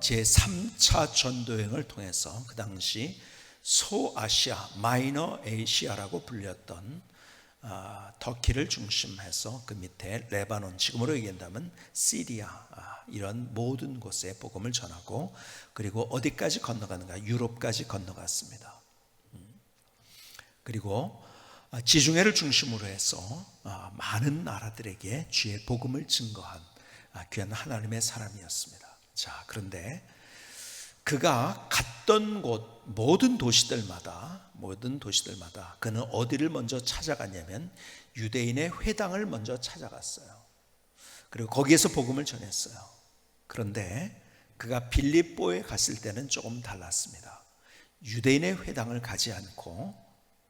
제3차 전도여행을 통해서 그 당시 소아시아, 마이너 에이시아라고 불렸던 터키를 중심해서 그 밑에 레바논, 지금으로 얘기한다면 시리아, 이런 모든 곳에 복음을 전하고, 그리고 어디까지 건너가는가? 유럽까지 건너갔습니다. 그리고 지중해를 중심으로 해서 많은 나라들에게 주의 복음을 증거한 귀한 하나님의 사람이었습니다. 자, 그런데 그가 갔던 곳 모든 도시들마다 그는 어디를 먼저 찾아갔냐면 유대인의 회당을 먼저 찾아갔어요. 그리고 거기에서 복음을 전했어요. 그런데 그가 빌립보에 갔을 때는 조금 달랐습니다. 유대인의 회당을 가지 않고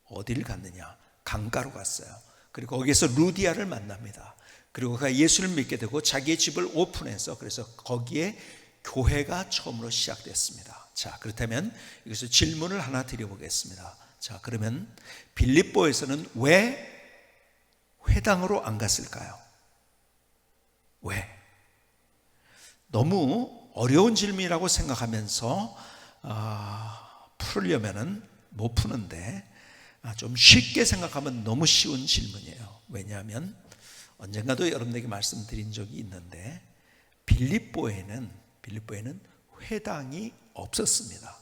어디를 갔느냐? 강가로 갔어요. 그리고 거기에서 루디아를 만납니다. 그리고 그가 예수를 믿게 되고 자기의 집을 오픈해서, 그래서 거기에 교회가 처음으로 시작됐습니다. 자, 그렇다면 여기서 질문을 하나 드려보겠습니다. 자, 그러면 빌립보에서는 왜 회당으로 안 갔을까요? 왜? 너무 어려운 질문이라고 생각하면서 풀려면은 못 푸는데, 좀 쉽게 생각하면 너무 쉬운 질문이에요. 왜냐하면 언젠가도 여러분에게 말씀드린 적이 있는데 빌립보에는 회당이 없었습니다.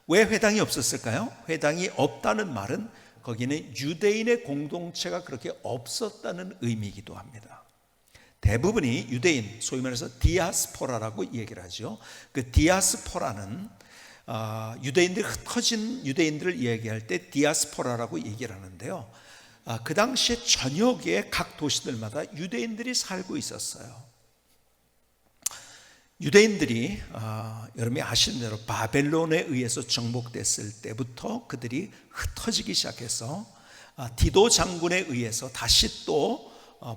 왜 회당이 없었을까요? 회당이 없다는 말은 거기는 유대인의 공동체가 그렇게 없었다는 의미이기도 합니다. 대부분이 유대인, 소위 말해서 디아스포라라고 얘기를 하죠. 그 디아스포라는 유대인들, 흩어진 유대인들을 이야기할 때 디아스포라라고 얘기를 하는데요. 그 당시에 전역의 각 도시들마다 유대인들이 살고 있었어요. 유대인들이 여러분이 아시는 대로 바벨론에 의해서 정복됐을 때부터 그들이 흩어지기 시작해서 디도 장군에 의해서 다시 또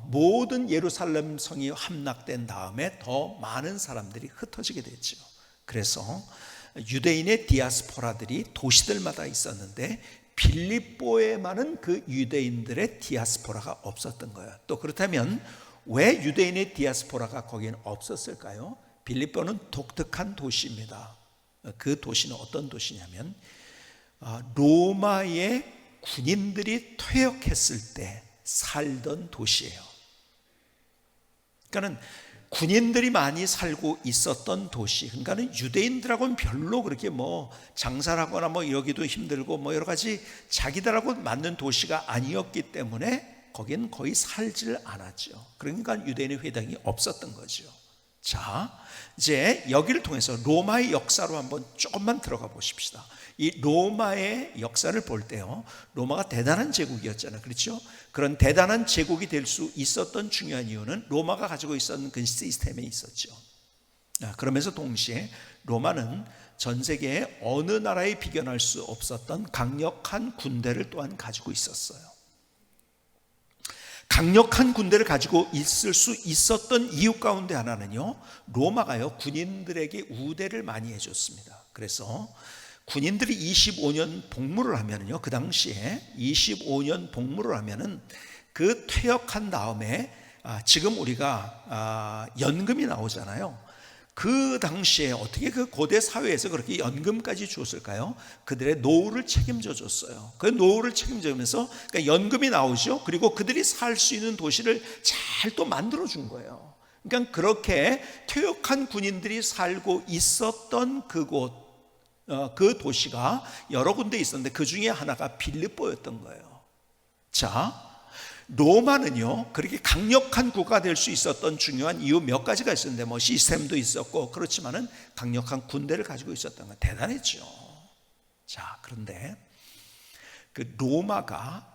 모든 예루살렘 성이 함락된 다음에 더 많은 사람들이 흩어지게 됐죠. 그래서 유대인의 디아스포라들이 도시들마다 있었는데 빌립보에만은 그 유대인들의 디아스포라가 없었던 거예요. 또 그렇다면 왜 유대인의 디아스포라가 거기는 없었을까요? 빌립보는 독특한 도시입니다. 그 도시는 어떤 도시냐면 로마의 군인들이 퇴역했을 때 살던 도시예요. 그러니까는 군인들이 많이 살고 있었던 도시. 그러니까는 유대인들하고는 별로 그렇게 장사를 하거나 여기도 힘들고 여러 가지 자기들하고 맞는 도시가 아니었기 때문에 거기는 거의 살지를 않았죠. 그러니까 유대인의 회당이 없었던 거죠. 자, 이제 여기를 통해서 로마의 역사로 한번 조금만 들어가 보십시다. 이 로마의 역사를 볼 때요, 로마가 대단한 제국이었잖아요. 그렇죠? 그런 대단한 제국이 될 수 있었던 중요한 이유는 로마가 가지고 있었던 그 시스템에 있었죠. 그러면서 동시에 로마는 전 세계의 어느 나라에 비견할 수 없었던 강력한 군대를 또한 가지고 있었어요. 강력한 군대를 가지고 있을 수 있었던 이유 가운데 하나는요, 로마가요 군인들에게 우대를 많이 해줬습니다. 그래서 군인들이 25년 복무를 하면은요, 그 당시에 25년 복무를 하면은 그 퇴역한 다음에 지금 우리가 연금이 나오잖아요. 그 당시에 어떻게 그 고대 사회에서 그렇게 연금까지 줬을까요? 그들의 노후를 책임져 줬어요. 그 노후를 책임져면서 그러니까 연금이 나오죠. 그리고 그들이 살 수 있는 도시를 잘 또 만들어 준 거예요. 그러니까 그렇게 퇴역한 군인들이 살고 있었던 그곳, 그 도시가 여러 군데 있었는데 그 중에 하나가 빌립보였던 거예요. 자, 로마는요 그렇게 강력한 국가가 될 수 있었던 중요한 이유 몇 가지가 있었는데 시스템도 있었고 그렇지만은 강력한 군대를 가지고 있었던 건 대단했죠. 자, 그런데 그 로마가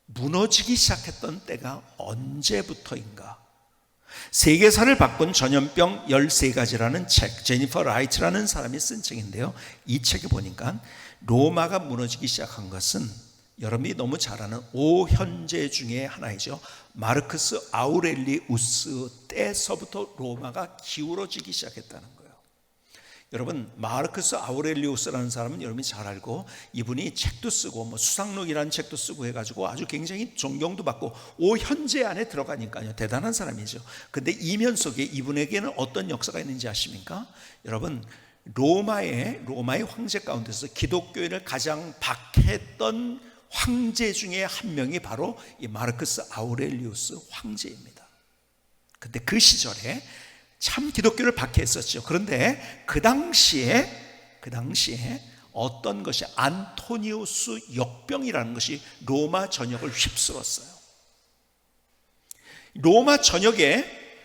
무너지기 시작했던 때가 언제부터인가? 세계사를 바꾼 전염병 13가지라는 책, 제니퍼 라이트라는 사람이 쓴 책인데요, 이 책에 보니까 로마가 무너지기 시작한 것은 여러분이 너무 잘 아는 오현제 중에 하나이죠. 마르크스 아우렐리우스 때서부터 로마가 기울어지기 시작했다는 거예요. 여러분, 마르크스 아우렐리우스라는 사람은 여러분이 잘 알고, 이분이 책도 쓰고 뭐 수상록이라는 책도 쓰고 해가지고 아주 굉장히 존경도 받고 오현재 안에 들어가니까요 대단한 사람이죠. 근데 이면 속에 이분에게는 어떤 역사가 있는지 아십니까? 여러분, 로마의 황제 가운데서 기독교인을 가장 박해했던 황제 중에 한 명이 바로 이 마르크스 아우렐리우스 황제입니다. 근데 그 시절에 참 기독교를 박해했었죠. 그런데 그 당시에 어떤 것이 안토니우스 역병이라는 것이 로마 전역을 휩쓸었어요. 로마 전역에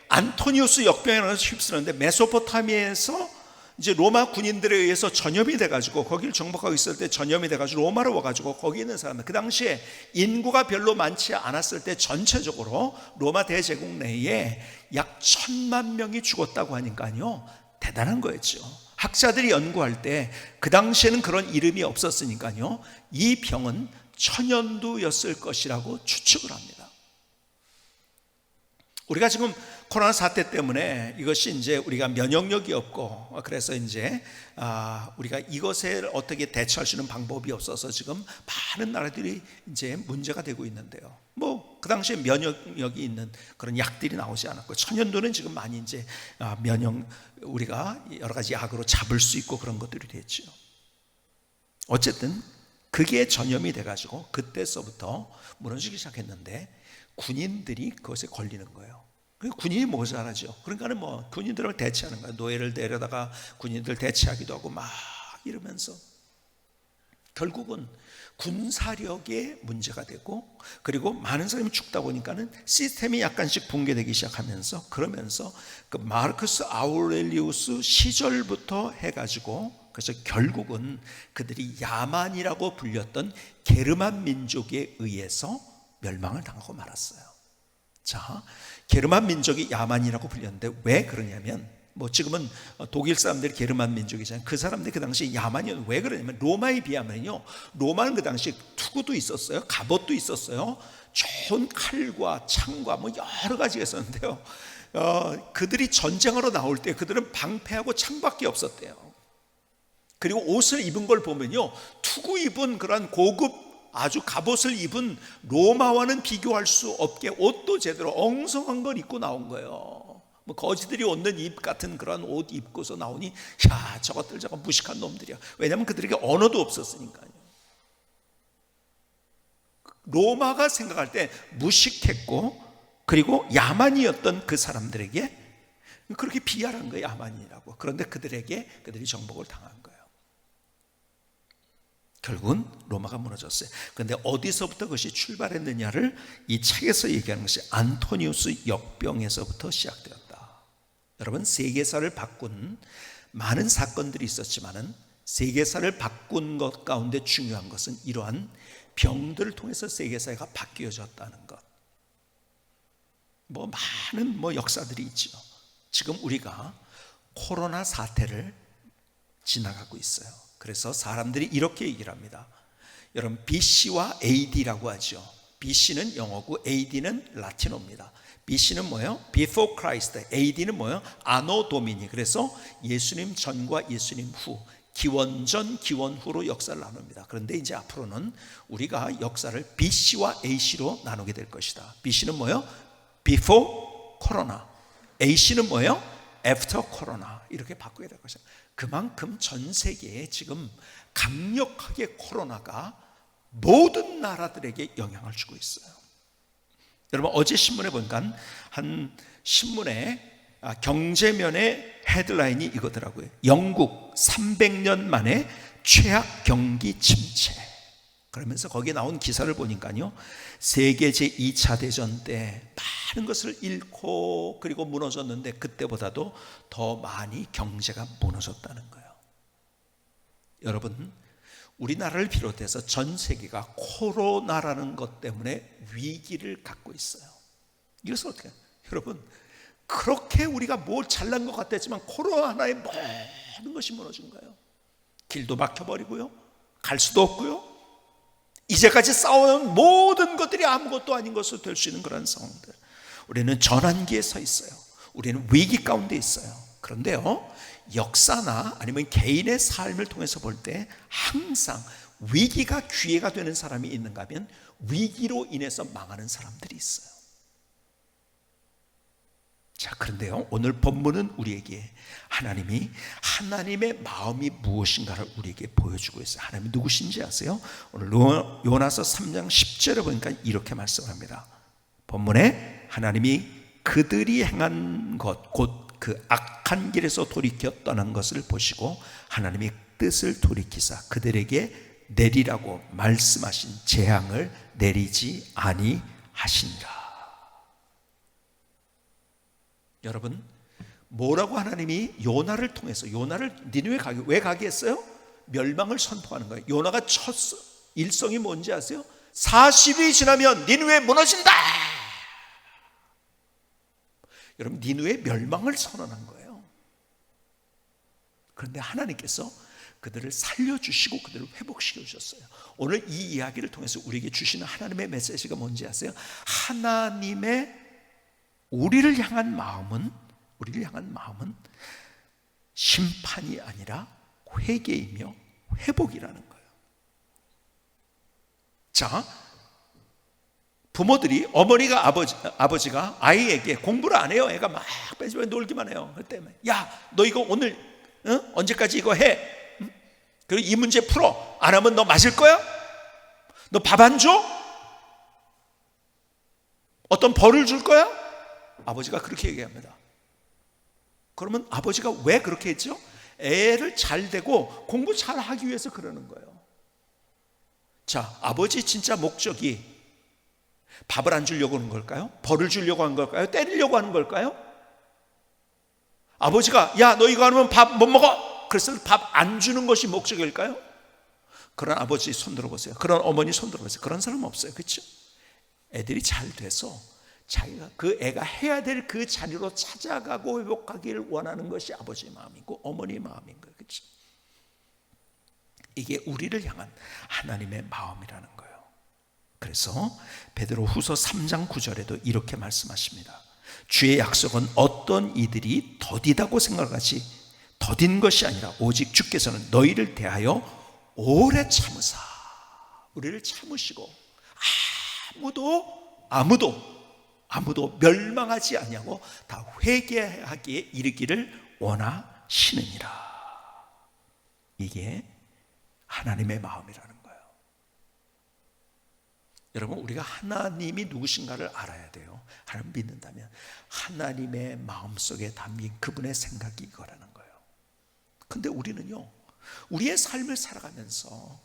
안토니우스 역병이라는 것이 휩쓸었는데, 메소포타미아에서 이제 로마 군인들에 의해서 전염이 돼가지고, 거기를 정복하고 있을 때 전염이 돼가지고 로마로 와가지고 거기 있는 사람들, 그 당시에 인구가 별로 많지 않았을 때 전체적으로 로마 대제국 내에 약 1,000만 명이 죽었다고 하니까요 대단한 거였죠. 학자들이 연구할 때 그 당시에는 그런 이름이 없었으니까요 이 병은 천연두였을 것이라고 추측을 합니다. 우리가 지금 코로나 사태 때문에 이것이 이제 우리가 면역력이 없고, 그래서 이제 우리가 이것에 어떻게 대처할 수 있는 방법이 없어서 지금 많은 나라들이 이제 문제가 되고 있는데요. 뭐 그 당시에 면역력이 있는 그런 약들이 나오지 않았고, 천연두는 지금 많이 이제 우리가 여러 가지 약으로 잡을 수 있고 그런 것들이 됐죠. 어쨌든 그게 전염이 돼가지고 그때서부터 무너지기 시작했는데, 군인들이 그것에 걸리는 거예요. 군인이 모자라죠. 그러니까는 뭐 군인들을 대체하는 거예요. 노예를 데려다가 군인들 대체하기도 하고 막 이러면서 결국은 군사력의 문제가 되고, 그리고 많은 사람이 죽다 보니까는 시스템이 약간씩 붕괴되기 시작하면서, 그러면서 그 마르크스 아우렐리우스 시절부터 해가지고, 그래서 결국은 그들이 야만이라고 불렸던 게르만 민족에 의해서 멸망을 당하고 말았어요. 자, 게르만 민족이 야만이라고 불렸는데 왜 그러냐면, 뭐 지금은 독일 사람들이 게르만 민족이잖아요. 그 사람들이 그 당시 야만이었는데 왜 그러냐면, 로마에 비하면요 로마는 그 당시 투구도 있었어요, 갑옷도 있었어요, 좋은 칼과 창과 뭐 여러 가지가 있었는데요, 그들이 전쟁하러 나올 때 그들은 방패하고 창밖에 없었대요. 그리고 옷을 입은 걸 보면요 투구 입은 그런 고급 아주 갑옷을 입은 로마와는 비교할 수 없게 옷도 제대로 엉성한 걸 입고 나온 거예요. 뭐 거지들이 얻는 입 같은 그런 옷 입고서 나오니, 야, 저것들 저거 무식한 놈들이야. 왜냐하면 그들에게 언어도 없었으니까요. 로마가 생각할 때 무식했고, 그리고 야만이었던 그 사람들에게 그렇게 비하한 거예요, 야만이라고. 그런데 그들이 정복을 당한 거예요. 결국은 로마가 무너졌어요. 그런데 어디서부터 그것이 출발했느냐를 이 책에서 얘기하는 것이 안토니우스 역병에서부터 시작되었다. 여러분, 세계사를 바꾼 많은 사건들이 있었지만은 세계사를 바꾼 것 가운데 중요한 것은 이러한 병들을 통해서 세계사가 바뀌어졌다는 것. 뭐 많은 역사들이 있죠. 지금 우리가 코로나 사태를 지나가고 있어요. 그래서 사람들이 이렇게 얘기를 합니다. 여러분, BC와 AD라고 하죠. BC는 영어고 AD는 라틴어입니다. BC는 뭐예요? Before Christ. AD는 뭐예요? Anno Domini. 그래서 예수님 전과 예수님 후, 기원 전, 기원 후로 역사를 나눕니다. 그런데 이제 앞으로는 우리가 역사를 BC와 AC로 나누게 될 것이다. BC는 뭐예요? Before Corona. AC는 뭐예요? After Corona. 이렇게 바꾸게 될 것이다. 그만큼 전 세계에 지금 강력하게 코로나가 모든 나라들에게 영향을 주고 있어요. 여러분, 어제 신문에 보니까 한 신문에 경제면의 헤드라인이 이거더라고요. 영국 300년 만에 최악 경기 침체. 그러면서 거기에 나온 기사를 보니까요, 세계 제2차 대전 때 많은 것을 잃고 그리고 무너졌는데 그때보다도 더 많이 경제가 무너졌다는 거예요. 여러분, 우리나라를 비롯해서 전 세계가 코로나라는 것 때문에 위기를 갖고 있어요. 이것은 어떻게 해요? 여러분, 그렇게 우리가 뭘 잘난 것 같았지만 코로나 하나에 모든 것이 무너진 거예요. 길도 막혀버리고요, 갈 수도 없고요, 이제까지 쌓아온 모든 것들이 아무것도 아닌 것으로 될 수 있는 그런 상황들. 우리는 전환기에 서 있어요. 우리는 위기 가운데 있어요. 그런데요, 역사나 아니면 개인의 삶을 통해서 볼 때 항상 위기가 기회가 되는 사람이 있는가 하면 위기로 인해서 망하는 사람들이 있어요. 자, 그런데요, 오늘 본문은 우리에게 하나님의 마음이 무엇인가를 우리에게 보여주고 있어요. 하나님이 누구신지 아세요? 오늘 요나서 3장 10절에 보니까 이렇게 말씀합니다. 본문에 하나님이 그들이 행한 것, 곧 그 악한 길에서 돌이켜 떠난 것을 보시고 하나님의 뜻을 돌이키사 그들에게 내리라고 말씀하신 재앙을 내리지 아니하시니라. 여러분, 뭐라고 하나님이 요나를 통해서, 요나를 니느웨 왜 가게 했어요? 멸망을 선포하는 거예요. 요나가 첫 일성이 뭔지 아세요? 40이 지나면 니느웨 무너진다. 여러분, 니느웨 멸망을 선언한 거예요. 그런데 하나님께서 그들을 살려주시고 그들을 회복시켜 주셨어요. 오늘 이 이야기를 통해서 우리에게 주시는 하나님의 메시지가 뭔지 아세요? 하나님의 우리를 향한 마음은 심판이 아니라 회개이며 회복이라는 거예요. 자, 부모들이, 어머니가 아버지가 아이에게 공부를 안 해요. 애가 막 빼집어 놀기만 해요. 그때 야, 너 이거 오늘 언제까지 이거 해? 그리고 이 문제 풀어. 안 하면 너 맞을 거야? 너 밥 안 줘? 어떤 벌을 줄 거야? 아버지가 그렇게 얘기합니다. 그러면 아버지가 왜 그렇게 했죠? 애를 잘 되고 공부 잘 하기 위해서 그러는 거예요. 자, 아버지 진짜 목적이 밥을 안 주려고 하는 걸까요? 벌을 주려고 하는 걸까요? 때리려고 하는 걸까요? 아버지가 야, 너 이거 안 하면 밥 못 먹어. 그래서 밥 안 주는 것이 목적일까요? 그런 아버지 손 들어보세요. 그런 어머니 손 들어보세요. 그런 사람 없어요. 그렇죠? 애들이 잘 돼서 자기가 그 애가 해야 될 그 자리로 찾아가고 회복하기를 원하는 것이 아버지의 마음이고 어머니의 마음인 거예요. 그렇죠? 이게 우리를 향한 하나님의 마음이라는 거예요. 그래서 베드로후서 3장 9절에도 이렇게 말씀하십니다. 주의 약속은 어떤 이들이 더디다고 생각하지 더딘 것이 아니라 오직 주께서는 너희를 대하여 오래 참으사 우리를 참으시고 아무도 멸망하지 아니하고 다 회개하기에 이르기를 원하시느니라. 이게 하나님의 마음이라는 거예요. 여러분, 우리가 하나님이 누구신가를 알아야 돼요. 하나님 믿는다면 하나님의 마음속에 담긴 그분의 생각이 이거라는 거예요. 근데 우리는요, 우리의 삶을 살아가면서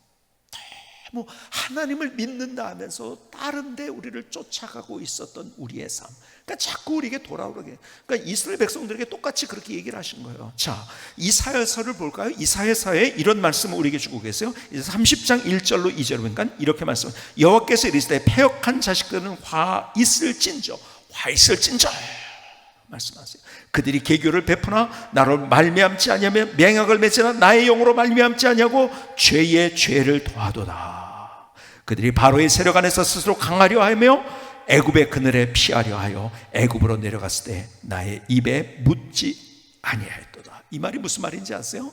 너무 하나님을 믿는다 하면서 다른 데 우리를 쫓아가고 있었던 우리의 삶, 그러니까 자꾸 우리에게 돌아오게. 그러니까 이스라엘 백성들에게 똑같이 그렇게 얘기를 하신 거예요. 자, 이사야서를 볼까요? 이사야서에 이런 말씀을 우리에게 주고 계세요. 30장 1절로 2절 보니까 이렇게 말씀. 여호와께서 이르시되 패역한 자식들은 화 있을진저 말씀하세요. 그들이 개교를 베푸나 나로 말미암지 아니하며 맹약을 맺으나 나의 영으로 말미암지 아니하고 죄의 죄를 더하도다. 그들이 바로의 세력 안에서 스스로 강하려 하며 애굽의 그늘에 피하려 하여 애굽으로 내려갔을 때 나의 입에 묻지 아니하였도다. 이 말이 무슨 말인지 아세요?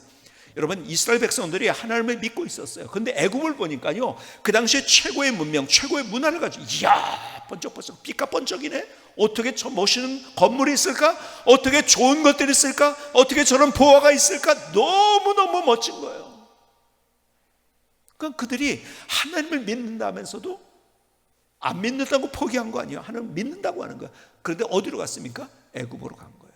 여러분, 이스라엘 백성들이 하나님을 믿고 있었어요. 근데 애굽을 보니까요, 그 당시에 최고의 문명, 최고의 문화를 가지고, 이야, 번쩍번쩍, 빛과 번쩍이네. 어떻게 저 멋있는 건물이 있을까? 어떻게 좋은 것들이 있을까? 어떻게 저런 보화가 있을까? 너무너무 멋진 거예요. 그러니까 그들이 하나님을 믿는다면서도 안 믿는다고 포기한 거 아니에요. 하나님 믿는다고 하는 거예요. 그런데 어디로 갔습니까? 애굽으로 간 거예요.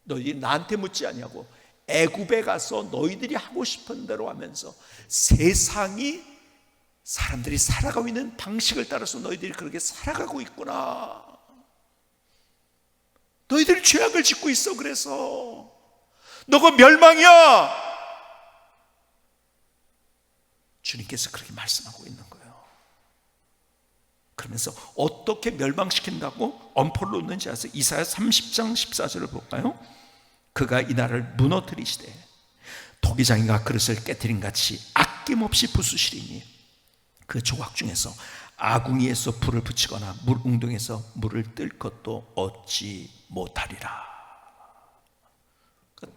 너희들이 나한테 묻지 아니하고 애굽에 가서 너희들이 하고 싶은 대로 하면서 세상이 사람들이 살아가고 있는 방식을 따라서 너희들이 그렇게 살아가고 있구나. 너희들이 죄악을 짓고 있어. 그래서 너가 멸망이야. 주님께서 그렇게 말씀하고 있는 거예요. 그러면서 어떻게 멸망시킨다고 엄포를 놓는지 아세요? 이사야 30장 14절을 볼까요? 그가 이 나라를 무너뜨리시되 도기장이가 그릇을 깨뜨린 같이 아낌없이 부수시리니 그 조각 중에서 아궁이에서 불을 붙이거나 물 웅덩이에서 물을 뜰 것도 얻지 못하리라. 다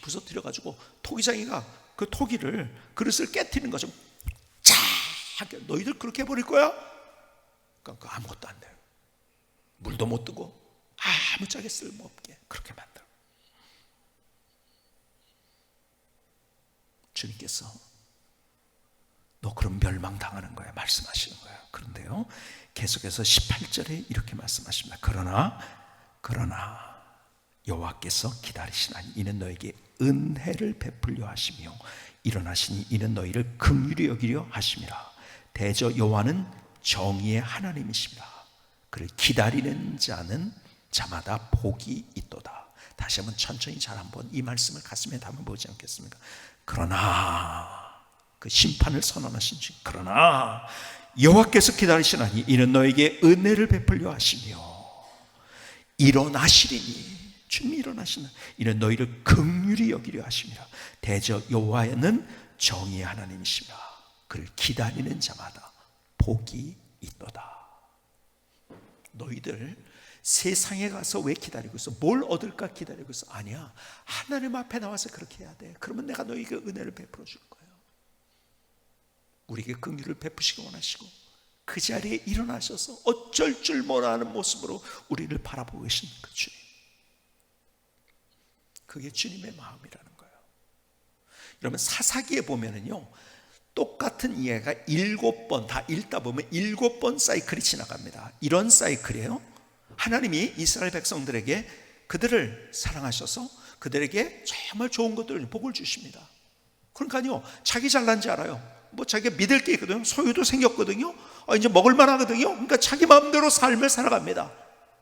부서뜨려가지고 토기장이가 그 토기를 그릇을 깨트리는 거죠. 자, 너희들 그렇게 해버릴 거야? 그러니까 아무것도 안 돼요. 물도 못 뜨고 아무짝에 쓸모없게 그렇게 만들어. 주님께서 너 그럼 멸망당하는 거야 말씀하시는 거야. 그런데요, 계속해서 18절에 이렇게 말씀하십니다. 그러나 여호와께서 기다리시나니 이는 너에게 은혜를 베풀려 하시며 일어나시니 이는 너희를 긍휼히 여기려 하심이라. 대저 여호와는 정의의 하나님이십니다. 그를 기다리는 자마다 복이 있도다. 다시 한번 천천히 잘 한번 이 말씀을 가슴에 담아보지 않겠습니까? 그러나 그 심판을 선언하신 주, 그러나 여호와께서 기다리시나니 이는 너에게 은혜를 베풀려 하시며 일어나시리니, 주님이 일어나시는 이는 너희를 긍휼히 여기려 하심이라. 대저 여호와는 정의의 하나님이시며 그를 기다리는 자마다 복이 있도다. 너희들 세상에 가서 왜 기다리고 있어? 뭘 얻을까 기다리고 있어? 아니야, 하나님 앞에 나와서 그렇게 해야 돼. 그러면 내가 너희에게 은혜를 베풀어 줄 거예요. 우리에게 긍휼을 베푸시기 원하시고 그 자리에 일어나셔서 어쩔 줄 모르는 모습으로 우리를 바라보고 계신 그 주님, 그게 주님의 마음이라는 거예요. 여러분, 사사기에 보면은요, 똑같은 이해가 7번 다 읽다 보면 7번 사이클이 지나갑니다. 이런 사이클이에요. 하나님이 이스라엘 백성들에게 그들을 사랑하셔서 그들에게 정말 좋은 것들을 복을 주십니다. 그러니까요, 자기 잘난지 알아요. 뭐 자기가 믿을 게 있거든요. 소유도 생겼거든요. 이제 먹을만 하거든요. 그러니까 자기 마음대로 삶을 살아갑니다.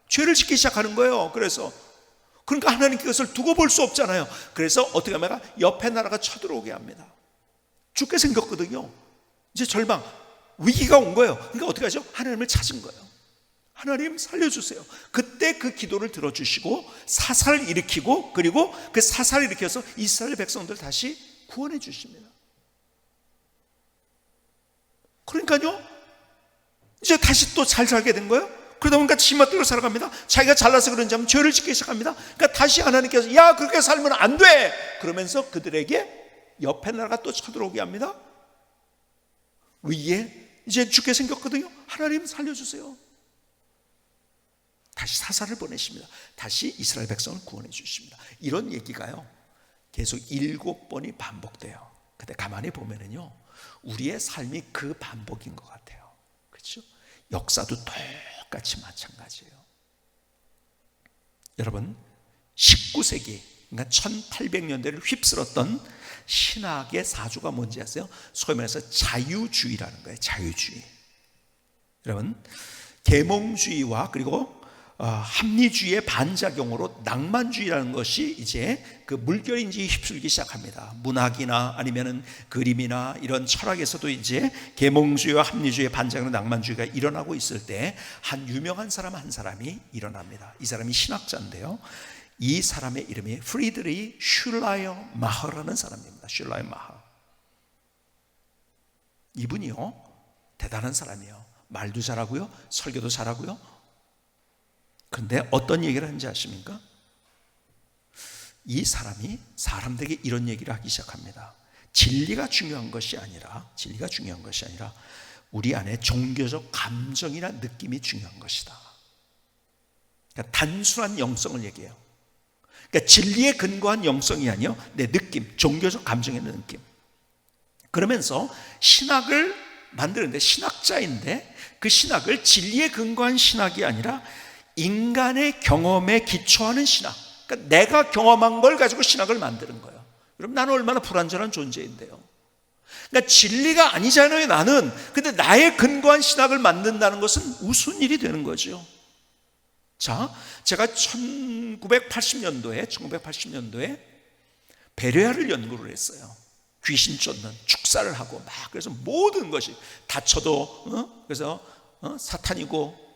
죄를 짓기 시작하는 거예요. 그러니까 하나님 그것을 두고 볼 수 없잖아요. 그래서 어떻게 하면 옆에 나라가 쳐들어오게 합니다. 죽게 생겼거든요. 이제 절망, 위기가 온 거예요. 그러니까 어떻게 하죠? 하나님을 찾은 거예요. 하나님 살려주세요. 그때 그 기도를 들어주시고 사살을 일으키고, 그리고 그 사살을 일으켜서 이스라엘 백성들 다시 구원해 주십니다. 그러니까요, 이제 다시 또 잘 살게 된 거예요. 그러다 보니까 지멋대로 살아갑니다. 자기가 잘나서 그런지 하면 죄를 짓기 시작합니다. 그러니까 다시 하나님께서 야, 그렇게 살면 안 돼! 그러면서 그들에게 옆에 나라가 또 쳐들어오게 합니다. 위기에 이제 죽게 생겼거든요. 하나님 살려주세요. 다시 사사를 보내십니다. 다시 이스라엘 백성을 구원해 주십니다. 이런 얘기가요, 계속 7번이 반복돼요. 근데 가만히 보면은요, 우리의 삶이 그 반복인 것 같아요. 그렇죠? 역사도 똑같이 마찬가지예요. 여러분, 19세기, 그러니까 1800년대를 휩쓸었던 신학의 사주가 뭔지 아세요? 소위 말해서 자유주의라는 거예요. 자유주의. 여러분, 계몽주의와 그리고 합리주의의 반작용으로 낭만주의라는 것이 이제 그 물결인지 휩쓸기 시작합니다. 문학이나 아니면은 그림이나 이런 철학에서도 이제 계몽주의와 합리주의의 반작용, 낭만주의가 일어나고 있을 때 한 유명한 사람 한 사람이 일어납니다. 이 사람이 신학자인데요, 이 사람의 이름이 프리드리히 슐라이어 마허라는 사람입니다. 슐라이어 마허. 이분이요, 대단한 사람이에요. 말도 잘하고요, 설교도 잘하고요. 그런데 어떤 얘기를 하는지 아십니까? 이 사람이 사람들에게 이런 얘기를 하기 시작합니다. 진리가 중요한 것이 아니라 우리 안에 종교적 감정이나 느낌이 중요한 것이다. 그러니까 단순한 영성을 얘기해요. 그러니까 진리에 근거한 영성이 아니요, 내 느낌, 종교적 감정의 느낌. 그러면서 신학을 만드는데, 신학자인데 그 신학을 진리에 근거한 신학이 아니라 인간의 경험에 기초하는 신학, 그러니까 내가 경험한 걸 가지고 신학을 만드는 거예요. 여러분, 나는 얼마나 불완전한 존재인데요. 그러니까 진리가 아니잖아요, 나는. 근데 나의 근거한 신학을 만든다는 것은 우스운 일이 되는 거죠. 자, 제가 1980년도에 베레아를 연구를 했어요. 귀신 쫓는 축사를 하고 막, 그래서 모든 것이 다쳐도 그래서 사탄이고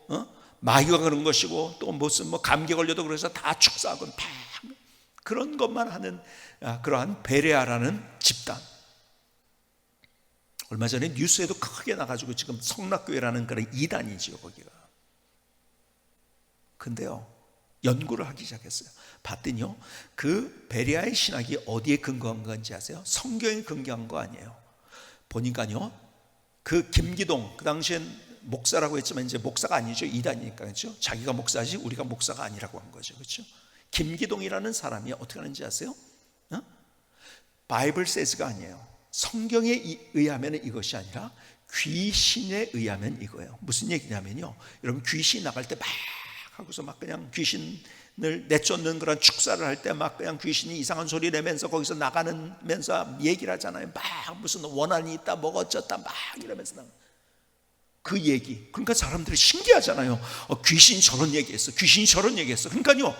마귀가 그런 것이고, 또 무슨 감기 걸려도 그래서 다 축사하고 다 그런 것만 하는 그러한 베레아라는 집단. 얼마 전에 뉴스에도 크게 나가지고 지금 성락교회라는 그런 이단이지요, 거기가. 근데요, 연구를 하기 시작했어요. 봤더니요, 그 베레아의 신학이 어디에 근거한 건지 아세요? 성경에 근거한 거 아니에요. 보니까요, 그 김기동, 그 당시엔 목사라고 했지만 이제 목사가 아니죠. 이단이니까. 그렇죠? 자기가 목사지 우리가 목사가 아니라고 한 거죠. 그렇죠? 김기동이라는 사람이 어떻게 하는지 아세요? 바이블 세즈가 아니에요. 성경에 의하면 이것이 아니라 귀신에 의하면 이거예요. 무슨 얘기냐면요, 여러분 귀신이 나갈 때 막 하고서 막 그냥 귀신을 내쫓는 그런 축사를 할 때 막 그냥 귀신이 이상한 소리 내면서 거기서 나가면서 얘기를 하잖아요. 막 무슨 원한이 있다 뭐가 어쩌다 막 이러면서 나가. 그 얘기, 그러니까 사람들이 신기하잖아요. 귀신이 저런 얘기했어, 귀신이 저런 얘기했어. 그러니까요,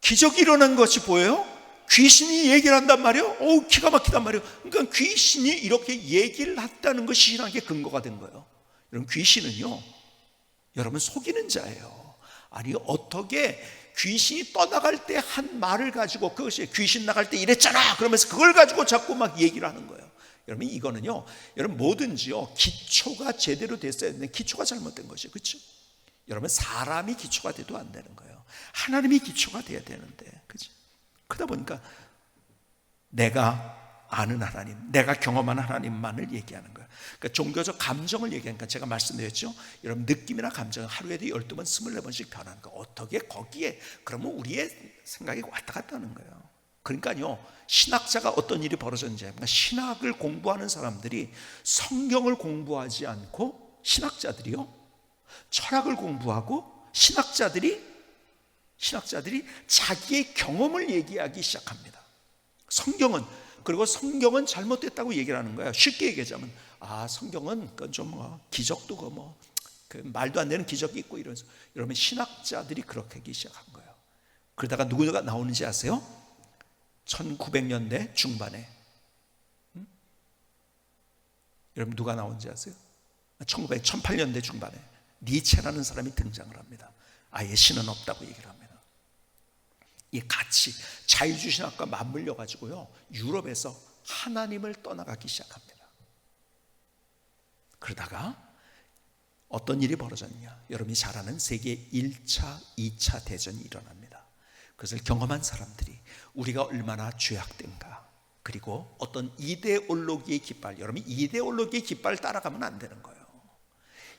기적이 일어난 것이 보여요. 귀신이 얘기를 한단 말이에요. 기가 막히단 말이에요. 그러니까 귀신이 이렇게 얘기를 했다는 것이 신학의 근거가 된 거예요. 여러분, 귀신은요, 여러분 속이는 자예요. 아니, 어떻게 귀신이 떠나갈 때 한 말을 가지고, 그것이 귀신 나갈 때 이랬잖아 그러면서 그걸 가지고 자꾸 막 얘기를 하는 거예요. 여러분, 이거는요, 여러분 뭐든지요, 기초가 제대로 됐어야 되는데 기초가 잘못된 것이죠. 그렇죠? 여러분, 사람이 기초가 돼도 안 되는 거예요. 하나님이 기초가 돼야 되는데, 그렇죠? 그러다 보니까 내가 아는 하나님, 내가 경험한 하나님만을 얘기하는 거예요. 그러니까 종교적 감정을 얘기하니까 제가 말씀드렸죠. 여러분, 느낌이나 감정은 하루에도 12번, 24번씩 변하는 거예요. 어떻게 거기에, 그러면 우리의 생각이 왔다 갔다 하는 거예요. 그러니까요, 신학자가 어떤 일이 벌어졌는지, 그러니까 신학을 공부하는 사람들이 성경을 공부하지 않고, 신학자들이요, 철학을 공부하고, 신학자들이 자기의 경험을 얘기하기 시작합니다. 그리고 성경은 잘못됐다고 얘기를 하는 거예요. 쉽게 얘기하자면, 성경은 그건 좀 기적도 그 말도 안 되는 기적이 있고 이러면서, 여러분, 신학자들이 그렇게 하기 시작한 거예요. 그러다가 누구가 나오는지 아세요? 1900년대 중반에, 여러분 누가 나오는지 아세요? 1800년대 중반에 니체라는 사람이 등장을 합니다. 아예 신은 없다고 얘기를 합니다. 이 같이 자유주의신학과 맞물려 가지고요, 유럽에서 하나님을 떠나가기 시작합니다. 그러다가 어떤 일이 벌어졌냐, 여러분이 잘 아는 세계 1차, 2차 대전이 일어납니다. 그것을 경험한 사람들이 우리가 얼마나 죄악된가, 그리고 어떤 이데올로기의 깃발, 여러분 이데올로기의 깃발 따라가면 안 되는 거예요.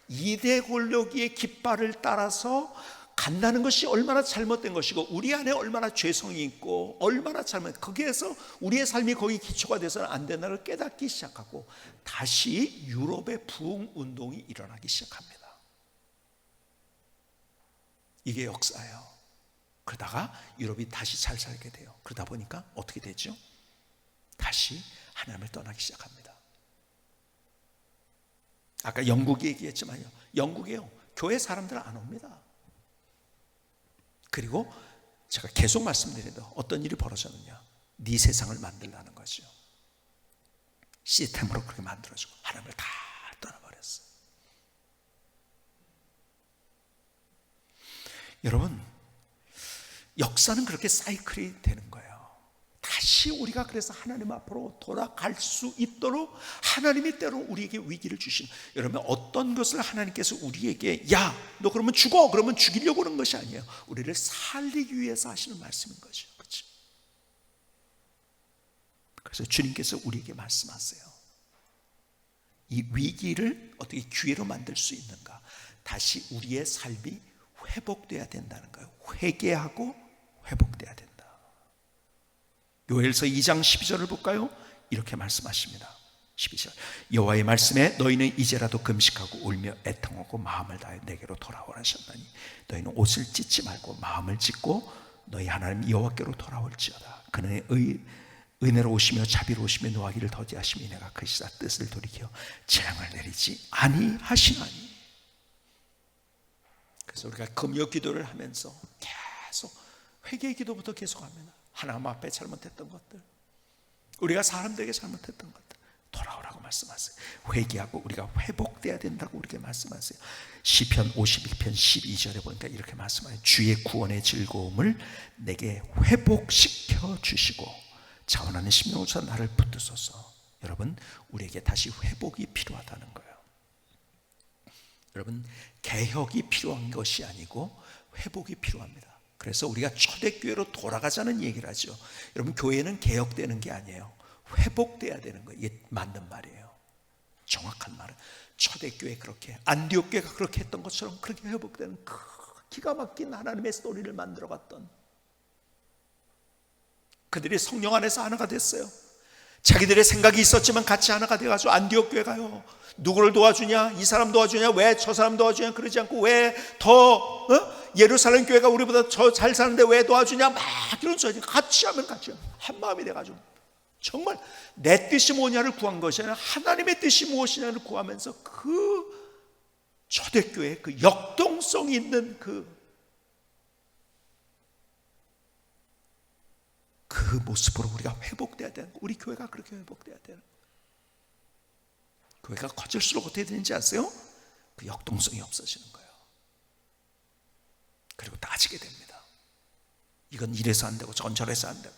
이데올로기의 깃발을 따라서 간다는 것이 얼마나 잘못된 것이고, 우리 안에 얼마나 죄성이 있고 얼마나 거기에서 우리의 삶이 거기 기초가 돼서는 안 된다는 걸 깨닫기 시작하고, 다시 유럽의 부흥 운동이 일어나기 시작합니다. 이게 역사예요. 그러다가 유럽이 다시 잘 살게 돼요. 그러다 보니까 어떻게 되죠? 다시 하나님을 떠나기 시작합니다. 아까 영국이 얘기했지만요, 영국에요, 교회 사람들 안 옵니다. 그리고 제가 계속 말씀드리는데 어떤 일이 벌어졌느냐, 네 세상을 만들라는 거죠. 시스템으로 그렇게 만들어지고 하나님을 다 떠나버렸어요. 여러분, 역사는 그렇게 사이클이 되는 거예요. 다시 우리가 그래서 하나님 앞으로 돌아갈 수 있도록 하나님이 때로 우리에게 위기를 주신, 여러분 어떤 것을 하나님께서 우리에게 야 너 그러면 죽어, 그러면 죽이려고 하는 것이 아니에요. 우리를 살리기 위해서 하시는 말씀인 거죠. 그렇죠? 그래서 주님께서 우리에게 말씀하세요. 이 위기를 어떻게 기회로 만들 수 있는가, 다시 우리의 삶이 회복돼야 된다는 거예요. 회개하고 회복돼야 된다. 요엘서 2장 12절을 볼까요? 이렇게 말씀하십니다. 12절, 여호와의 말씀에 너희는 이제라도 금식하고 울며 애통하고 마음을 다해 내게로 돌아오라 하셨나니, 너희는 옷을 찢지 말고 마음을 찢고 너희 하나님 여호와께로 돌아올지어다. 그는 은혜로우시며 자비로우시며 노하기를 더디하시며 내가 그 시사 뜻을 돌이켜 재앙을 내리지 아니하시나니. 그래서 우리가 금요 기도를 하면서 계속 회개의 기도부터 계속합니다. 하나님 앞에 잘못했던 것들, 우리가 사람들에게 잘못했던 것들 돌아오라고 말씀하세요. 회개하고 우리가 회복돼야 된다고 우리에게 말씀하세요. 시편 52편 12절에 보니까 이렇게 말씀하세요. 주의 구원의 즐거움을 내게 회복시켜 주시고 자원하는 심령으로서 나를 붙드소서. 여러분, 우리에게 다시 회복이 필요하다는 거예요. 여러분, 개혁이 필요한 것이 아니고 회복이 필요합니다. 그래서 우리가 초대교회로 돌아가자는 얘기를 하죠. 여러분, 교회는 개혁되는 게 아니에요. 회복돼야 되는 거예요. 이게 맞는 말이에요. 정확한 말은 초대교회, 그렇게 안디옥 교회가 그렇게 했던 것처럼 그렇게 회복되는 기가 막힌 하나님의 스토리를 만들어갔던, 그들이 성령 안에서 하나가 됐어요. 자기들의 생각이 있었지만 같이 하나가 돼가지고 안디옥 교회가요, 누구를 도와주냐, 이 사람 도와주냐, 왜 저 사람 도와주냐 그러지 않고, 왜 더 예루살렘 교회가 우리보다 더 잘 사는데 왜 도와주냐, 막 이런 소리. 같이 하면 같이 한 마음이 돼가지고 정말 내 뜻이 뭐냐를 구한 것이 아니라 하나님의 뜻이 무엇이냐를 구하면서 그 초대교회의 그 역동성이 있는 그 모습으로 우리가 회복돼야 되는 거예요. 우리 교회가 그렇게 회복돼야 되는 거예요. 교회가 커질수록 어떻게 되는지 아세요? 그 역동성이 없어지는 거예요. 그리고 따지게 됩니다. 이건 이래서 안 되고 저건 저래서 안 되고,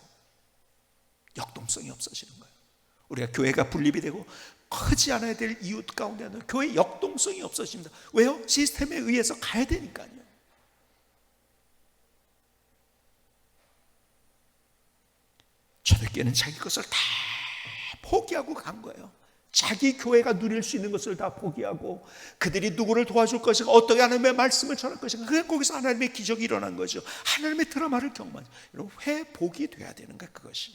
역동성이 없어지는 거예요. 우리가 교회가 분립이 되고 크지 않아야 될 이유 가운데는 교회 역동성이 없어집니다. 왜요? 시스템에 의해서 가야 되니까요. 초대교회는 자기 것을 다 포기하고 간 거예요. 자기 교회가 누릴 수 있는 것을 다 포기하고, 그들이 누구를 도와줄 것인가, 어떻게 하나님의 말씀을 전할 것인가, 그게 거기서 하나님의 기적이 일어난 거죠. 하나님의 드라마를 경험하죠. 여러분, 회복이 돼야 되는 거예요. 그것이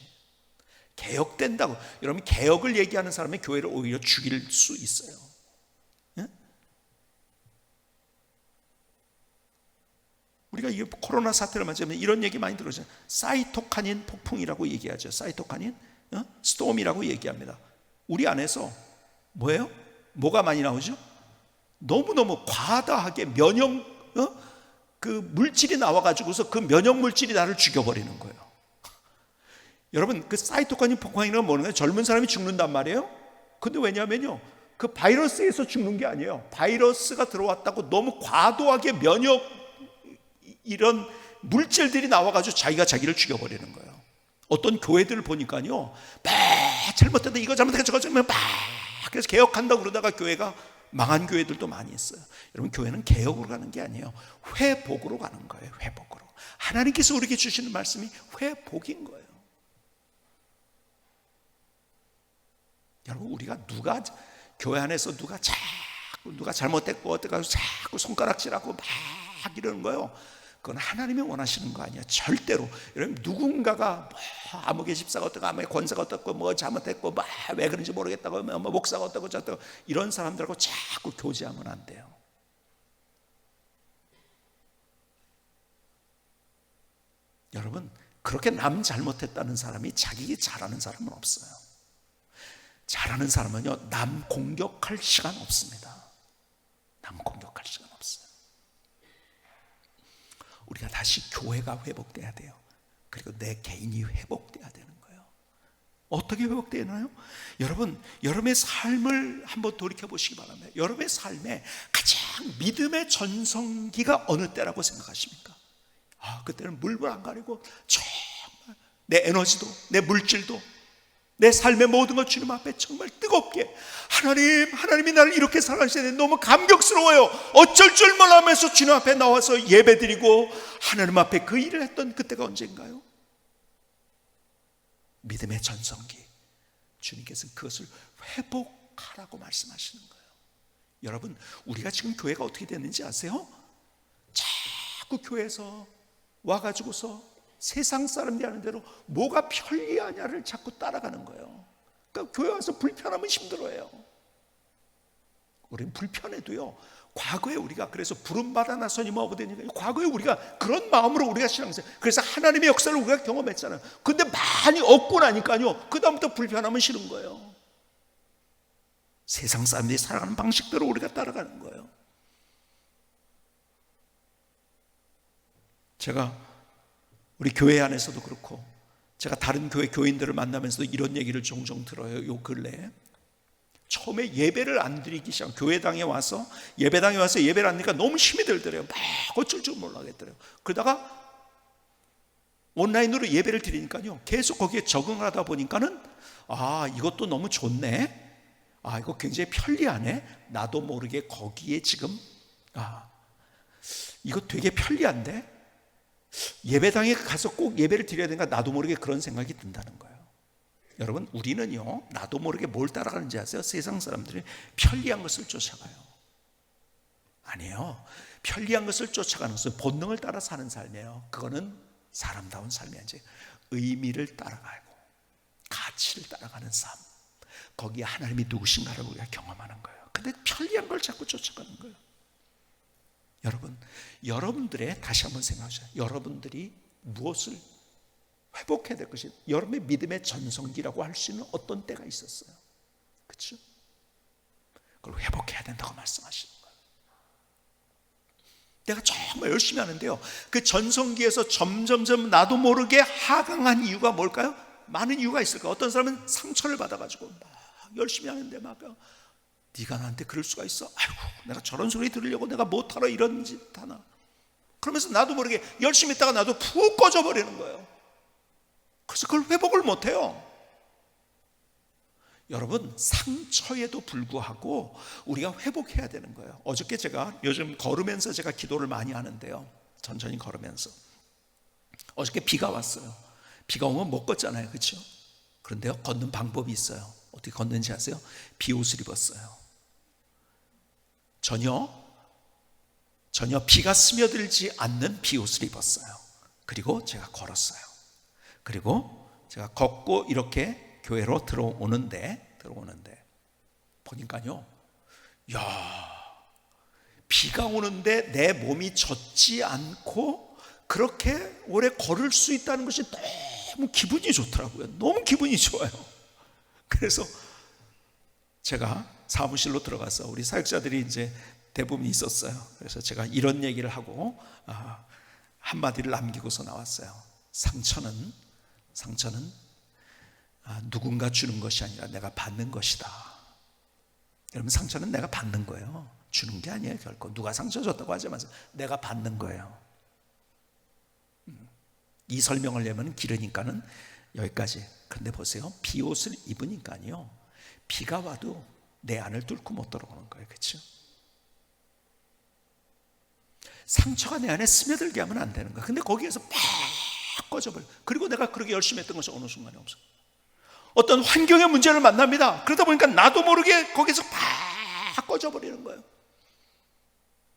개혁된다고. 여러분, 개혁을 얘기하는 사람의 교회를 오히려 죽일 수 있어요. 예? 우리가 이 코로나 사태를 맞으면 이런 얘기 많이 들었어요. 사이토카닌 폭풍이라고 얘기하죠. 사이토카닌 스톰이라고 얘기합니다. 우리 안에서 뭐예요? 뭐가 많이 나오죠? 너무너무 과다하게 면역 그 물질이 나와가지고서 그 면역 물질이 나를 죽여버리는 거예요. 여러분, 그 사이토카닌 폭풍이라는 뭐는 젊은 사람이 죽는단 말이에요. 근데 왜냐하면요, 그 바이러스에서 죽는 게 아니에요. 바이러스가 들어왔다고 너무 과도하게 면역 이런 물질들이 나와가지고 자기가 자기를 죽여버리는 거예요. 어떤 교회들을 보니까요, 막 잘못됐다, 이거 잘못했다, 저거 잘못했다, 막 그래서 개혁한다고 그러다가 교회가 망한 교회들도 많이 있어요. 여러분, 교회는 개혁으로 가는 게 아니에요. 회복으로 가는 거예요. 회복으로. 하나님께서 우리에게 주시는 말씀이 회복인 거예요. 여러분, 우리가 누가 교회 안에서 누가 잘못됐고 어떻게 자꾸 손가락질하고 막 이러는 거예요. 그건 하나님이 원하시는 거 아니야. 절대로. 여러분, 누군가가 아무개 집사가 어떻고 아무개 권사가 어떻고 뭐 잘못했고 왜 그런지 모르겠다고 뭐 목사가 어떻고 저렇고 이런 사람들하고 자꾸 교제하면 안 돼요. 여러분, 그렇게 남 잘못했다는 사람이 자기 잘하는 사람은 없어요. 잘하는 사람은요, 남 공격할 시간 없습니다. 남 공격할 시간 없어요. 우리가 다시 교회가 회복돼야 돼요. 그리고 내 개인이 회복돼야 되는 거예요. 어떻게 회복되나요? 여러분, 여러분의 삶을 한번 돌이켜 보시기 바랍니다. 여러분의 삶에 가장 믿음의 전성기가 어느 때라고 생각하십니까? 그때는 물불 안 가리고 정말 내 에너지도, 내 물질도, 내 삶의 모든 것 주님 앞에 정말 뜨겁게, 하나님이 나를 이렇게 사랑하시는데 너무 감격스러워요, 어쩔 줄 몰라면서 주님 앞에 나와서 예배드리고 하나님 앞에 그 일을 했던 그때가 언젠가요? 믿음의 전성기. 주님께서는 그것을 회복하라고 말씀하시는 거예요. 여러분, 우리가 지금 교회가 어떻게 됐는지 아세요? 자꾸 교회에서 와가지고서 세상 사람들이 하는 대로 뭐가 편리하냐를 자꾸 따라가는 거예요. 그러니까 교회 와서 불편하면 힘들어해요. 우리는 불편해도요, 과거에 우리가 그래서 부름받아 나서니 뭐 되니까 과거에 우리가 그런 마음으로 우리가 신앙생활, 그래서 하나님의 역사를 우리가 경험했잖아요. 근데 많이 얻고 나니까요, 그 다음부터 불편하면 싫은 거예요. 세상 사람들이 살아가는 방식대로 우리가 따라가는 거예요. 제가 우리 교회 안에서도 그렇고, 제가 다른 교회 교인들을 만나면서도 이런 얘기를 종종 들어요. 요 근래에 처음에 예배를 안 드리기 시작, 교회당에 와서 예배를 안 드리니까 너무 힘이 들더래요. 막 어쩔 줄 몰라겠더래요. 그러다가 온라인으로 예배를 드리니까요, 계속 거기에 적응하다 보니까는 이것도 너무 좋네, 이거 굉장히 편리하네, 나도 모르게 거기에 지금 이거 되게 편리한데, 예배당에 가서 꼭 예배를 드려야 되는가, 나도 모르게 그런 생각이 든다는 거예요. 여러분, 우리는요, 나도 모르게 뭘 따라가는지 아세요? 세상 사람들이 편리한 것을 쫓아가요. 아니에요. 편리한 것을 쫓아가는 것은 본능을 따라 사는 삶이에요. 그거는 사람다운 삶이 아니지. 의미를 따라가고 가치를 따라가는 삶, 거기에 하나님이 누구신가를 우리가 경험하는 거예요. 근데 편리한 걸 자꾸 쫓아가는 거예요. 여러분, 여러분들의, 다시 한번 생각하세요. 여러분들이 무엇을 회복해야 될 것이, 여러분의 믿음의 전성기라고 할 수 있는 어떤 때가 있었어요. 그렇죠? 그걸 회복해야 된다고 말씀하시는 거예요. 내가 정말 열심히 하는데요, 그 전성기에서 점점점 나도 모르게 하강한 이유가 뭘까요? 많은 이유가 있을 거예요. 어떤 사람은 상처를 받아가지고 막 열심히 하는데 막, 네가 나한테 그럴 수가 있어? 아이고, 내가 저런 소리 들으려고 내가 못하러 이런 짓 하나. 그러면서 나도 모르게 열심히 했다가 나도 푹 꺼져버리는 거예요. 그래서 그걸 회복을 못해요. 여러분, 상처에도 불구하고 우리가 회복해야 되는 거예요. 어저께 제가 요즘 걸으면서 제가 기도를 많이 하는데요, 천천히 걸으면서 어저께 비가 왔어요. 비가 오면 못 걷잖아요, 그렇죠? 그런데요, 걷는 방법이 있어요. 어떻게 걷는지 아세요? 비옷을 입었어요. 전혀 비가 스며들지 않는 비옷을 입었어요. 그리고 제가 걸었어요. 그리고 제가 걷고 이렇게 교회로 들어오는데 보니까요, 야, 비가 오는데 내 몸이 젖지 않고 그렇게 오래 걸을 수 있다는 것이 너무 기분이 좋더라고요. 너무 기분이 좋아요. 그래서 제가 사무실로 들어가서 우리 사역자들이 이제 대부분 있었어요. 그래서 제가 이런 얘기를 하고 한마디를 남기고서 나왔어요. 상처는 누군가 주는 것이 아니라 내가 받는 것이다. 여러분, 상처는 내가 받는 거예요. 주는 게 아니에요. 결코 누가 상처 줬다고 하지 마세요. 내가 받는 거예요. 이 설명을 하려면 길으니까는 여기까지. 그런데 보세요, 비옷을 입으니까요, 비가 와도 내 안을 뚫고 못 들어오는 거예요. 그렇죠? 상처가 내 안에 스며들게 하면 안 되는 거예요. 근데 거기에서 팍 꺼져버려. 그리고 내가 그렇게 열심히 했던 것이 어느 순간에 없어. 어떤 환경의 문제를 만납니다. 그러다 보니까 나도 모르게 거기서 팍 꺼져버리는 거예요.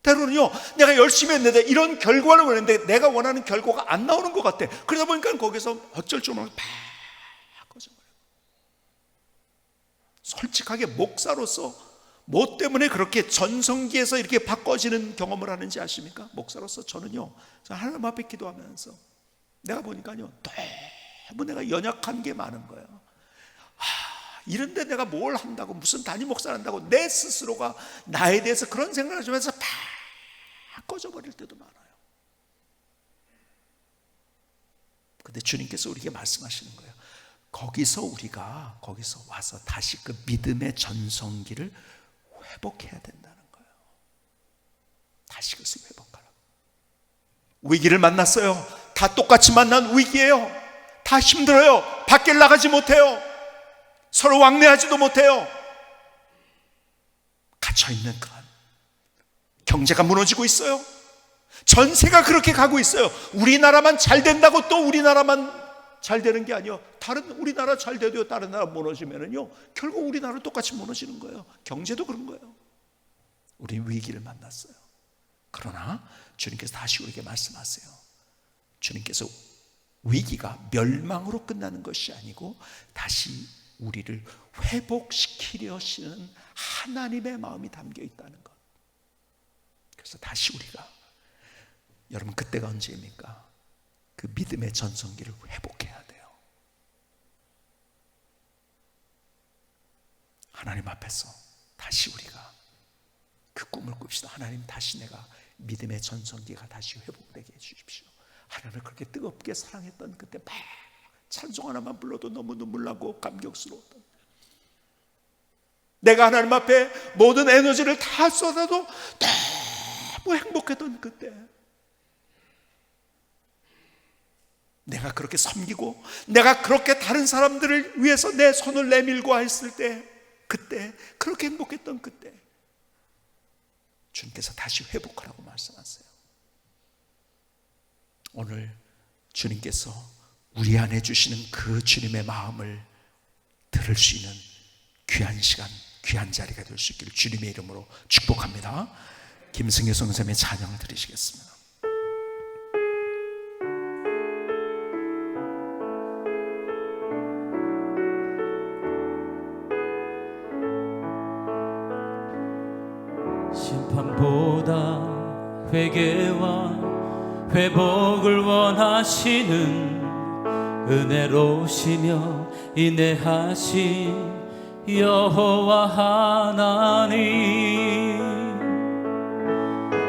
때로는요, 내가 열심히 했는데 이런 결과를 원했는데 내가 원하는 결과가 안 나오는 것 같아. 그러다 보니까 거기서 어쩔 줄 모르게 팍 꺼져버려요. 솔직하게 목사로서 뭐 때문에 그렇게 전성기에서 이렇게 바꿔지는 경험을 하는지 아십니까? 목사로서 저는요, 하나님 앞에 기도하면서 내가 보니까요, 너무 내가 연약한 게 많은 거예요. 이런데 내가 뭘 한다고, 무슨 담임 목사를 한다고 내 스스로가 나에 대해서 그런 생각을 하면서 팍 꺼져버릴 때도 많아요. 근데 주님께서 우리에게 말씀하시는 거예요. 거기서 와서 다시 그 믿음의 전성기를 회복해야 된다는 거예요. 다시 그것을 회복하라고. 위기를 만났어요. 다 똑같이 만난 위기예요. 다 힘들어요. 밖에 나가지 못해요. 서로 왕래하지도 못해요. 갇혀있는 그런 경제가 무너지고 있어요. 전세가 그렇게 가고 있어요. 우리나라만 잘 된다고 또 우리나라만 잘 되는 게 아니에요. 다른 우리나라 잘 돼도요, 다른 나라 무너지면은요, 결국 우리나라 똑같이 무너지는 거예요. 경제도 그런 거예요. 우리 위기를 만났어요. 그러나 주님께서 다시 우리에게 말씀하세요. 주님께서 위기가 멸망으로 끝나는 것이 아니고 다시 우리를 회복시키려 하시는 하나님의 마음이 담겨 있다는 것. 그래서 다시 우리가, 여러분, 그때가 언제입니까? 그 믿음의 전성기를 회복해야 돼요. 하나님 앞에서 다시 우리가 그 꿈을 꿉시다. 하나님, 다시 내가 믿음의 전성기가 다시 회복되게 해주십시오. 하나님을 그렇게 뜨겁게 사랑했던 그때 막 찬송 하나만 불러도 너무 눈물 나고 감격스러웠던, 내가 하나님 앞에 모든 에너지를 다 쏟아도 너무 행복했던 그때, 내가 그렇게 섬기고 내가 그렇게 다른 사람들을 위해서 내 손을 내밀고 했을 때, 그때 그렇게 행복했던 그때 주님께서 다시 회복하라고 말씀하세요. 오늘 주님께서 우리 안에 주시는 그 주님의 마음을 들을 수 있는 귀한 시간, 귀한 자리가 될 수 있기를 주님의 이름으로 축복합니다. 김승혜 선생님의 찬양을 드리시겠습니다. 심판보다 회개와 회복을 원하시는 은혜로우시며 인내하신 여호와 하나님,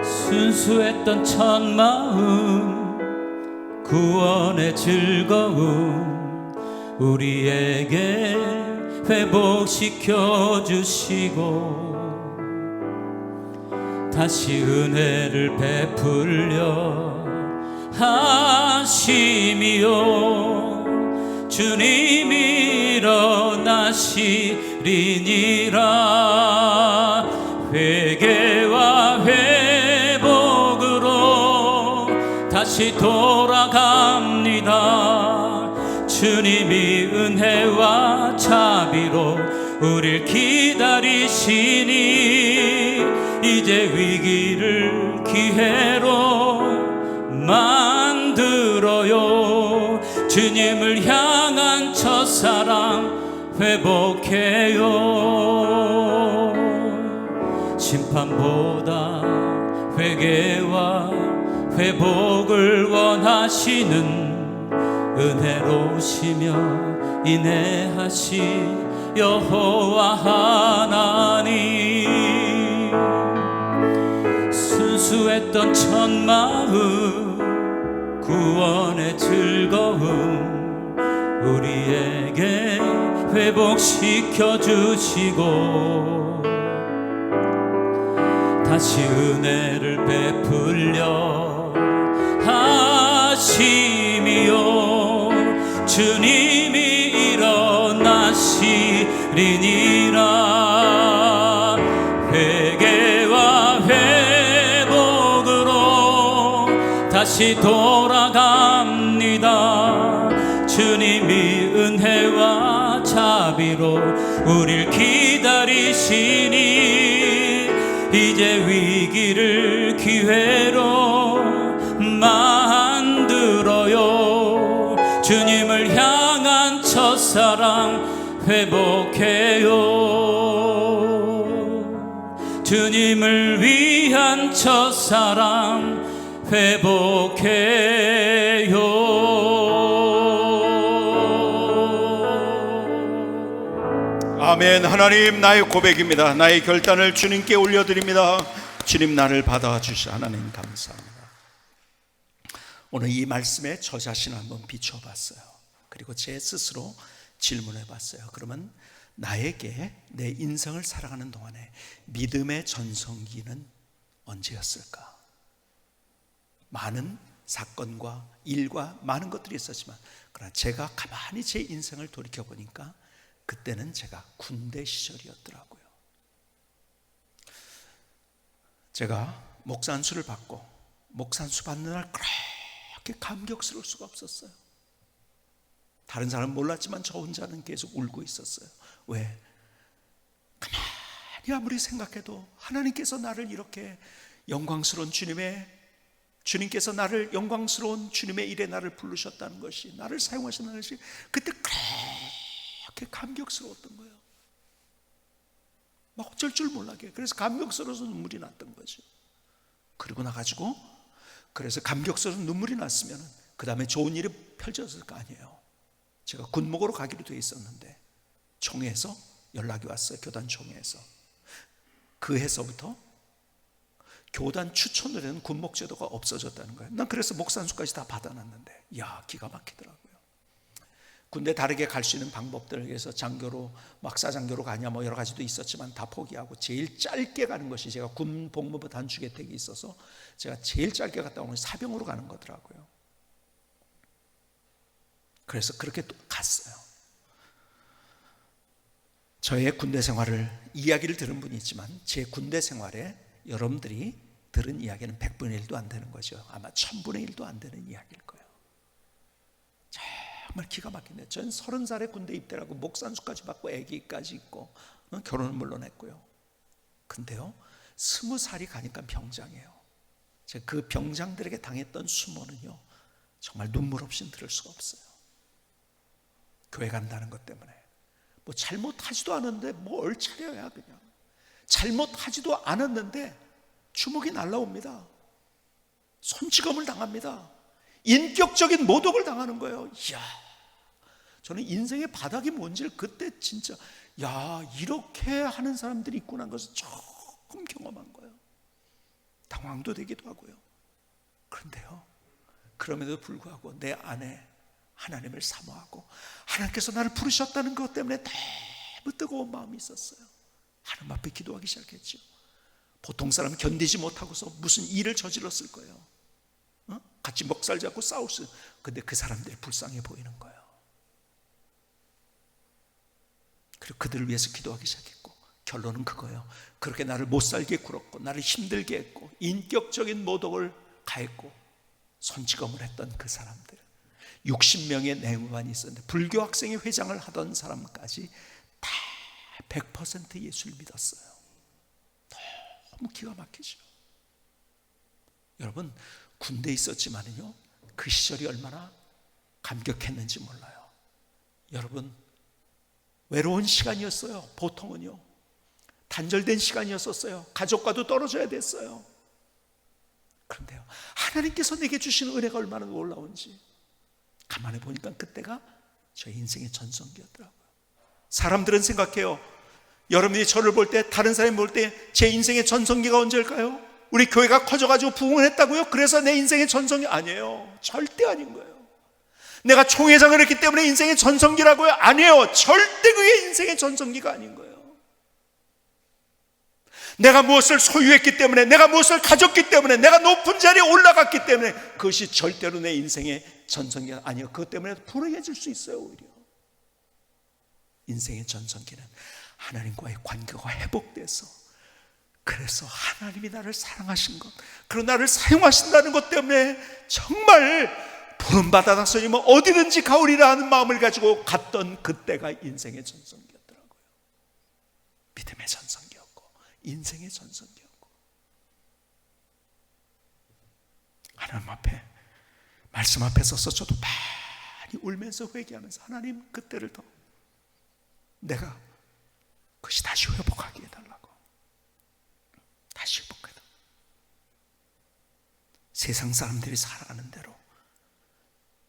순수했던 첫 마음 구원의 즐거움 우리에게 회복시켜 주시고 다시 은혜를 베풀려 하심이요 주님이 일어나시리니라. 회개와 회복으로 다시 돌아갑니다. 주님이 은혜와 자비로 우릴 기다리시니 이제 위기를 기회로 만들어요. 주님을 향한 첫사랑 회복해요. 심판보다 회개와 회복을 원하시는 은혜로우시며 인내하신 여호와 하나님, 순수했던 첫 마음 구원의 즐거움 우리에게 회복시켜 주시고 다시 은혜를 베풀려 하심이요 주님이 일어나시리니라. 회개와 회복으로 다시 돌아갑니다. 주님이 은혜와 자비로 우릴 기다리시니 이제 위기를 기회로 만들어요. 주님을 향한 첫사랑 회복해요. 주님을 위한 첫사랑 회복해요. 아멘. 하나님, 나의 고백입니다. 나의 결단을 주님께 올려드립니다. 주님, 나를 받아주시. 하나님 감사합니다. 오늘 이 말씀에 저 자신을 한번 비춰봤어요. 그리고 제 스스로 질문해봤어요. 그러면 나에게 내 인생을 살아가는 동안에 믿음의 전성기는 언제였을까? 많은 사건과 일과 많은 것들이 있었지만, 그러나 제가 가만히 제 인생을 돌이켜보니까 그때는 제가 군대 시절이었더라고요. 제가 목사 안수를 받고 목사 안수 받는 날 그렇게 감격스러울 수가 없었어요. 다른 사람은 몰랐지만 저 혼자는 계속 울고 있었어요. 왜? 가만히 아무리 생각해도 하나님께서 나를 이렇게 영광스러운 주님께서 나를 영광스러운 주님의 일에 나를 부르셨다는 것이, 나를 사용하신다는 것이 그때 그렇게 감격스러웠던 거예요. 막 어쩔 줄 몰라게. 그래서 감격스러워서 눈물이 났던 거죠. 그리고 나가지고 그래서 감격스러워서 눈물이 났으면 그 다음에 좋은 일이 펼쳐졌을 거 아니에요. 제가 군목으로 가기로 돼 있었는데 총회에서 연락이 왔어요. 교단 총회에서. 그 해서부터 교단 추천을 해는 군목 제도가 없어졌다는 거예요. 난 그래서 목산수까지 다 받아놨는데, 이야, 기가 막히더라고요. 군대 다르게 갈 수 있는 방법들을 위해서 장교로, 막사장교로 가냐 뭐 여러 가지도 있었지만 다 포기하고 제일 짧게 가는 것이, 제가 군 복무부 단축 혜택이 있어서 제가 제일 짧게 갔다 오는 사병으로 가는 거더라고요. 그래서 그렇게 또 갔어요. 저의 군대 생활을, 이야기를 들은 분이 있지만 제 군대 생활에 여러분들이 들은 이야기는 100분의 1도 안 되는 거죠. 아마 1000분의 1도 안 되는 이야기일 거예요. 정말 기가 막히네. 전 30살에 군대 입대하고 목산수까지 받고 아기까지 있고 결혼은 물론 했고요. 근데요 20살이 가니까 병장이에요. 제가 그 병장들에게 당했던 수모는요 정말 눈물 없이는 들을 수가 없어요. 교회 간다는 것 때문에 뭐 잘못하지도 않았는데 뭐 얼차려야 그냥 잘못하지도 않았는데 주먹이 날라옵니다. 손찌검을 당합니다. 인격적인 모독을 당하는 거예요. 이야, 저는 인생의 바닥이 뭔지를 그때 진짜 이렇게 하는 사람들이 있구나 하는 것을 조금 경험한 거예요. 당황도 되기도 하고요. 그런데요 그럼에도 불구하고 내 안에 하나님을 사모하고 하나님께서 나를 부르셨다는 것 때문에 너무 뜨거운 마음이 있었어요. 하나님 앞에 기도하기 시작했죠. 보통 사람은 견디지 못하고서 무슨 일을 저질렀을 거예요. 같이 먹살 잡고 싸울 수. 근데 그 사람들이 불쌍해 보이는 거예요. 그리고 그들을 위해서 기도하기 시작했고 결론은 그거예요. 그렇게 나를 못살게 굴었고 나를 힘들게 했고 인격적인 모독을 가했고 손찌검을 했던 그 사람들 60명의 내무반이 있었는데 불교 학생회 회장을 하던 사람까지 다 100% 예수를 믿었어요. 너무 기가 막히죠. 여러분 군대에 있었지만은요 그 시절이 얼마나 감격했는지 몰라요. 여러분 외로운 시간이었어요. 보통은요 단절된 시간이었었어요. 가족과도 떨어져야 됐어요. 그런데요 하나님께서 내게 주신 은혜가 얼마나 놀라운지 가만히 보니까 그때가 저의 인생의 전성기였더라고요. 사람들은 생각해요. 여러분이 저를 볼 때 다른 사람이 볼 때 제 인생의 전성기가 언제일까요? 우리 교회가 커져가지고 부흥을 했다고요? 그래서 내 인생의 전성기 아니에요. 절대 아닌 거예요. 내가 총회장을 했기 때문에 인생의 전성기라고요? 아니에요. 절대 그게 인생의 전성기가 아닌 거예요. 내가 무엇을 소유했기 때문에 내가 무엇을 가졌기 때문에 내가 높은 자리에 올라갔기 때문에 그것이 절대로 내 인생의 전성기가 아니에요. 그것 때문에 불행해질 수 있어요. 오히려 인생의 전성기는 하나님과의 관계가 회복돼서 그래서 하나님이 나를 사랑하신 것 그리고 나를 사용하신다는 것 때문에 정말 부름받아 나서면 어디든지 가오리라 하는 마음을 가지고 갔던 그때가 인생의 전성기였더라고요. 믿음의 전성기였고 인생의 전성기였고 하나님 앞에 말씀 앞에 서서 저도 많이 울면서 회개하면서 하나님 그때를 더 내가 그것이 다시 회복하게 해달라고 다시 회복해달라고 세상 사람들이 살아가는 대로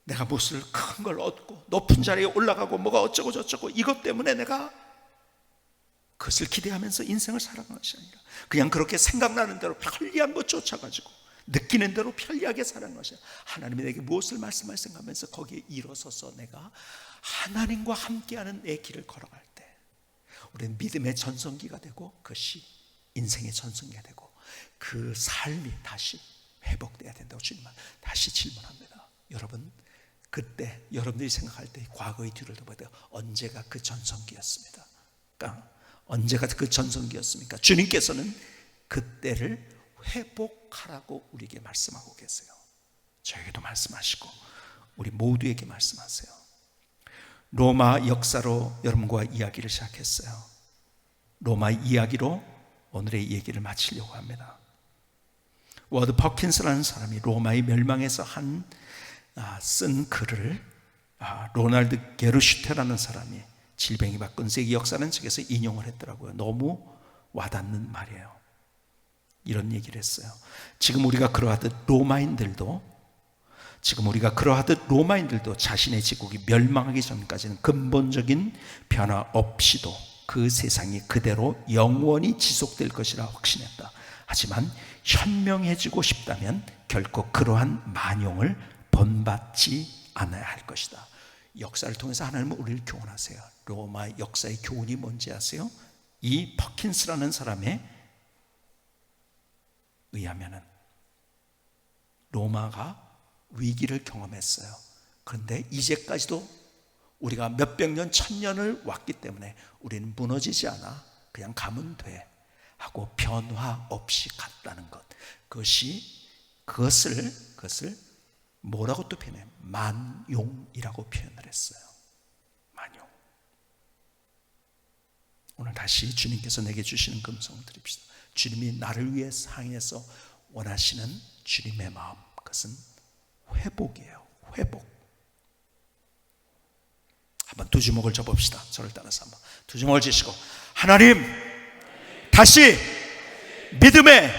내가 무엇을 큰 걸 얻고 높은 자리에 올라가고 뭐가 어쩌고 저쩌고 이것 때문에 내가 그것을 기대하면서 인생을 살아가는 것이 아니라 그냥 그렇게 생각나는 대로 편리한 것 쫓아가지고 느끼는 대로 편리하게 살아가는 것이 아니라 하나님이 내게 무엇을 말씀할 생각하면서 거기에 일어서서 내가 하나님과 함께하는 내 길을 걸어갈 때 우리는 믿음의 전성기가 되고 그것이 인생의 전성기가 되고 그 삶이 다시 회복돼야 된다고 주님은 다시 질문합니다. 여러분 그때 여러분들이 생각할 때 과거의 뒤를 돌아봐야 돼요. 언제가 그 전성기였습니다. 그러니까 언제가 그 전성기였습니까? 주님께서는 그때를 회복하라고 우리에게 말씀하고 계세요. 저에게도 말씀하시고 우리 모두에게 말씀하세요. 로마 역사로 여러분과 이야기를 시작했어요. 로마 이야기로 오늘의 얘기를 마치려고 합니다. 워드 퍼킨스라는 사람이 로마의 멸망에서 쓴 글을 로날드 게르슈테라는 사람이 질병이 바꾼 세계 역사는 책에서 인용을 했더라고요. 너무 와닿는 말이에요. 이런 얘기를 했어요. 지금 우리가 그러하듯 로마인들도 자신의 제국이 멸망하기 전까지는 근본적인 변화 없이도 그 세상이 그대로 영원히 지속될 것이라 확신했다. 하지만 현명해지고 싶다면 결코 그러한 만용을 본받지 않아야 할 것이다. 역사를 통해서 하나님은 우리를 교훈하세요. 로마 역사의 교훈이 뭔지 아세요? 이 퍼킨스라는 사람에 의하면은 로마가 위기를 경험했어요. 그런데 이제까지도 우리가 몇백 년, 천년을 왔기 때문에 우리는 무너지지 않아 그냥 가면 돼 하고 변화 없이 갔다는 것. 그것을 뭐라고 또 표현해요? 만용이라고 표현을 했어요. 만용. 오늘 다시 주님께서 내게 주시는 금성 드립시다. 주님이 나를 위해 상해서 원하시는 주님의 마음, 그것은 회복이에요. 회복. 한번 두 주먹을 접읍시다. 저를 따라서 한번 두 주먹을 쥐시고, 하나님, 다시 믿음의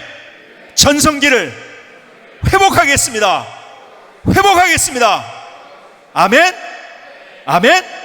전성기를 회복하겠습니다. 회복하겠습니다. 아멘. 아멘.